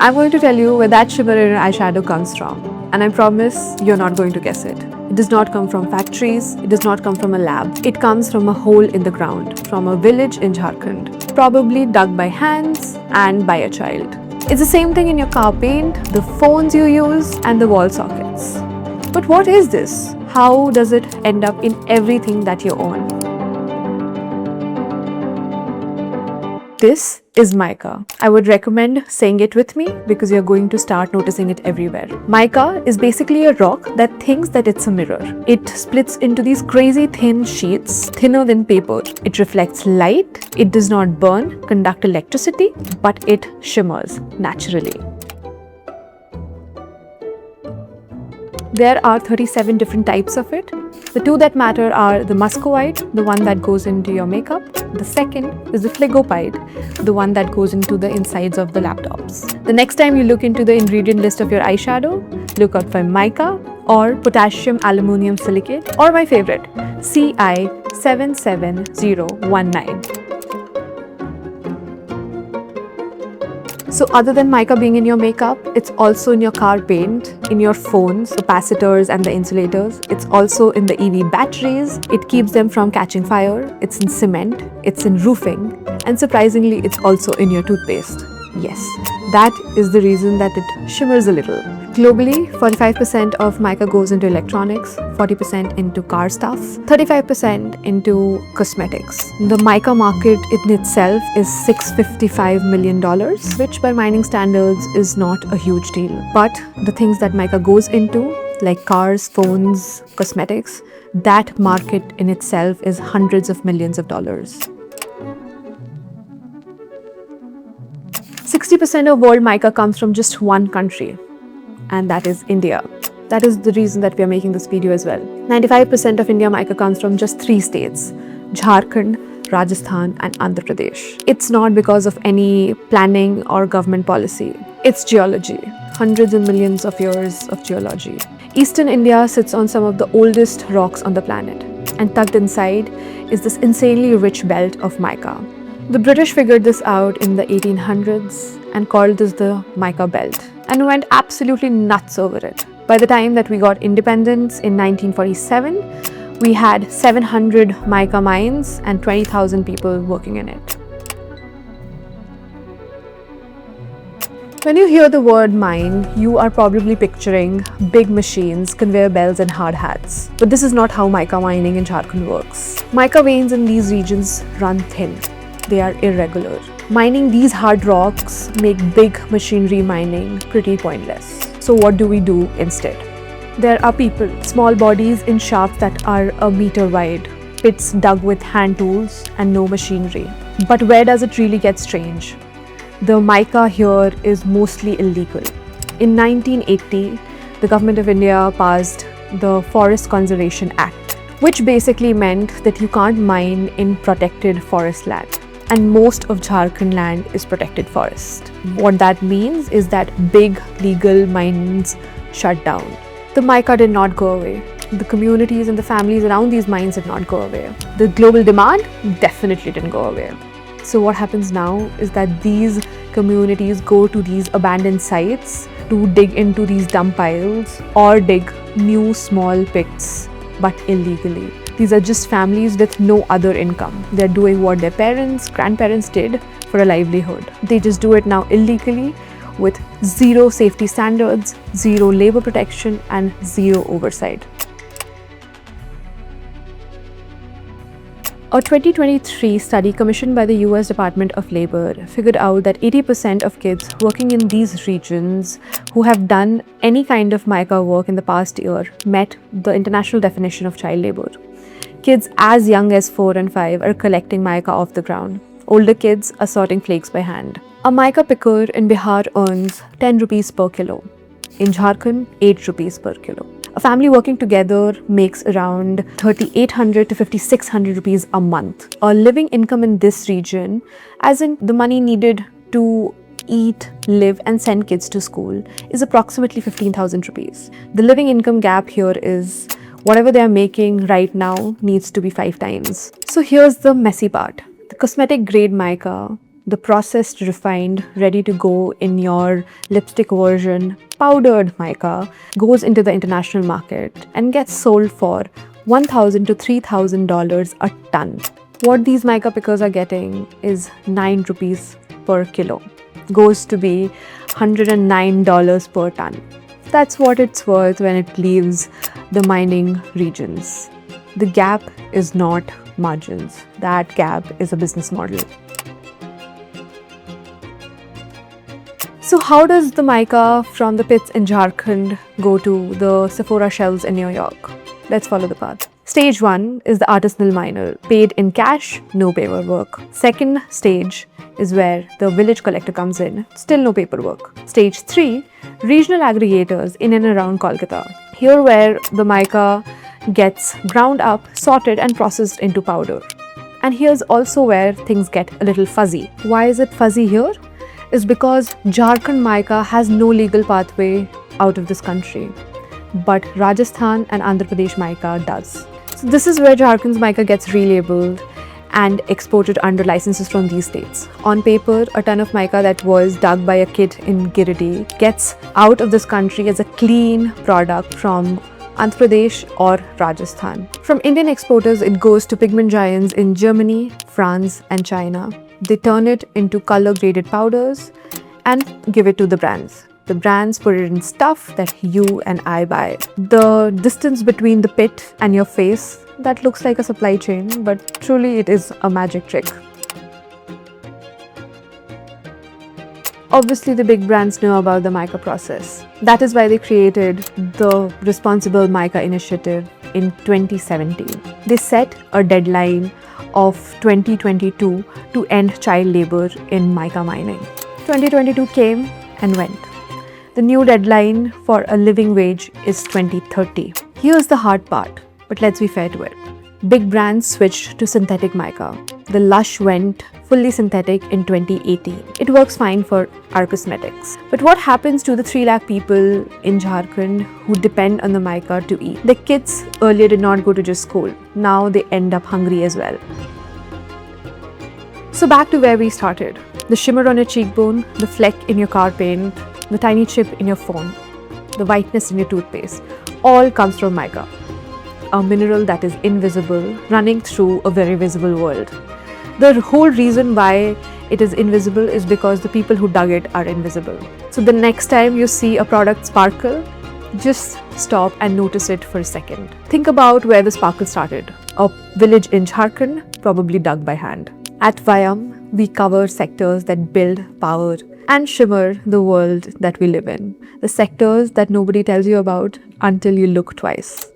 I'm going to tell you where that shimmer in your eyeshadow comes from, and I promise you're not going to guess it. It does not come from factories, it does not come from a lab. It comes from a hole in the ground, from a village in Jharkhand, probably dug by hands and by a child. It's the same thing in your car paint, the phones you use, and the wall sockets. But what is this? How does it end up in everything that you own? This is mica. I would recommend saying it with me because you're going to start noticing it everywhere. Mica is basically a rock that thinks that it's a mirror. It splits into these crazy thin sheets, thinner than paper. It reflects light, it does not burn, conduct electricity, but it shimmers naturally. There are 37 different types of it. The two that matter are the muscovite, the one that goes into your makeup. The second is the phlogopite, the one that goes into the insides of the laptops. The next time you look into the ingredient list of your eyeshadow, look out for mica or potassium aluminium silicate, or my favorite, CI77019. So other than mica being in your makeup, it's also in your car paint, in your phones, capacitors and the insulators. It's also in the EV batteries. It keeps them from catching fire. It's in cement, it's in roofing, and surprisingly, it's also in your toothpaste. Yes, that is the reason that it shimmers a little. Globally, 45% of mica goes into electronics, 40% into car stuff, 35% into cosmetics. The mica market in itself is $655 million, which by mining standards is not a huge deal. But the things that mica goes into, like cars, phones, cosmetics, that market in itself is hundreds of millions of dollars. 60% of world mica comes from just one country, and that is India. That is the reason that we are making this video as well. 95% of India mica comes from just 3 states: Jharkhand, Rajasthan and Andhra Pradesh. It's not because of any planning or government policy. It's geology. Hundreds and millions of years of geology. Eastern India sits on some of the oldest rocks on the planet, and tucked inside is this insanely rich belt of mica. The British figured this out in the 1800s and called this the mica belt, and went absolutely nuts over it. By the time that we got independence in 1947, we had 700 mica mines and 20,000 people working in it. When you hear the word mine, you are probably picturing big machines, conveyor belts and hard hats. But this is not how mica mining in Jharkhand works. Mica veins in these regions run thin. They are irregular. Mining these hard rocks make big machinery mining pretty pointless. So what do we do instead? There are people, small bodies in shafts that are a meter wide, pits dug with hand tools and no machinery. But where does it really get strange? The mica here is mostly illegal. In 1980, the government of India passed the Forest Conservation Act, which basically meant that you can't mine in protected forest land. And most of Jharkhand land is protected forest. What that means is that big legal mines shut down. The mica did not go away. The communities and the families around these mines did not go away. The global demand definitely didn't go away. So what happens now is that these communities go to these abandoned sites to dig into these dump piles or dig new small pits, but illegally. These are just families with no other income. They're doing what their parents, grandparents did for a livelihood. They just do it now illegally with zero safety standards, zero labor protection and zero oversight. A 2023 study commissioned by the US Department of Labor figured out that 80% of kids working in these regions who have done any kind of mica work in the past year met the international definition of child labor. Kids as young as 4 and 5 are collecting mica off the ground. Older kids are sorting flakes by hand. A mica picker in Bihar earns 10 rupees per kilo. In Jharkhand, 8 rupees per kilo. A family working together makes around 3,800 to 5,600 rupees a month. A living income in this region, as in the money needed to eat, live and send kids to school, is approximately 15,000 rupees. The living income gap here is whatever they are making right now needs to be 5 times. So here's the messy part. The cosmetic grade mica the processed, refined, ready to go in your lipstick version, powdered mica goes into the international market and gets sold for $1,000 to $3,000 a ton. What these mica pickers are getting is 9 rupees per kilo. Goes to be $109 per ton. That's what it's worth when it leaves the mining regions. The gap is not margins. That gap is a business model. So how does the mica from the pits in Jharkhand go to the Sephora shelves in New York? Let's follow the path. Stage 1 is the artisanal miner, paid in cash, no paperwork. Second stage is where the village collector comes in, still no paperwork. Stage 3, regional aggregators in and around Kolkata. Here where the mica gets ground up, sorted and processed into powder. And here's also where things get a little fuzzy. Why is it fuzzy here? Is because Jharkhand mica has no legal pathway out of this country, but Rajasthan and Andhra Pradesh mica does. So this is where Jharkhand's mica gets relabeled and exported under licenses from these states. On paper, a ton of mica that was dug by a kid in Giridih gets out of this country as a clean product from Andhra Pradesh or Rajasthan. From Indian exporters, it goes to pigment giants in Germany, France and China. They turn it into color-graded powders and give it to the brands. The brands put it in stuff that you and I buy. The distance between the pit and your face, that looks like a supply chain, but truly it is a magic trick. Obviously, the big brands know about the mica process. That is why they created the Responsible Mica Initiative in 2017. They set a deadline of 2022 to end child labor in mica mining. 2022 came and went. The new deadline for a living wage is 2030. Here's the hard part, but let's be fair to it. Big brands switched to synthetic mica. The Lush went fully synthetic in 2018. It works fine for our cosmetics. But what happens to the 3 lakh people in Jharkhand who depend on the mica to eat? The kids earlier did not go to just school. Now they end up hungry as well. So back to where we started. The shimmer on your cheekbone, the fleck in your car paint, the tiny chip in your phone, the whiteness in your toothpaste, all comes from mica. A mineral that is invisible, running through a very visible world. The whole reason why it is invisible is because the people who dug it are invisible. So the next time you see a product sparkle, just stop and notice it for a second. Think about where the sparkle started. A village in Jharkhand, probably dug by hand. At Vayam, we cover sectors that build, power, and shimmer the world that we live in. The sectors that nobody tells you about until you look twice.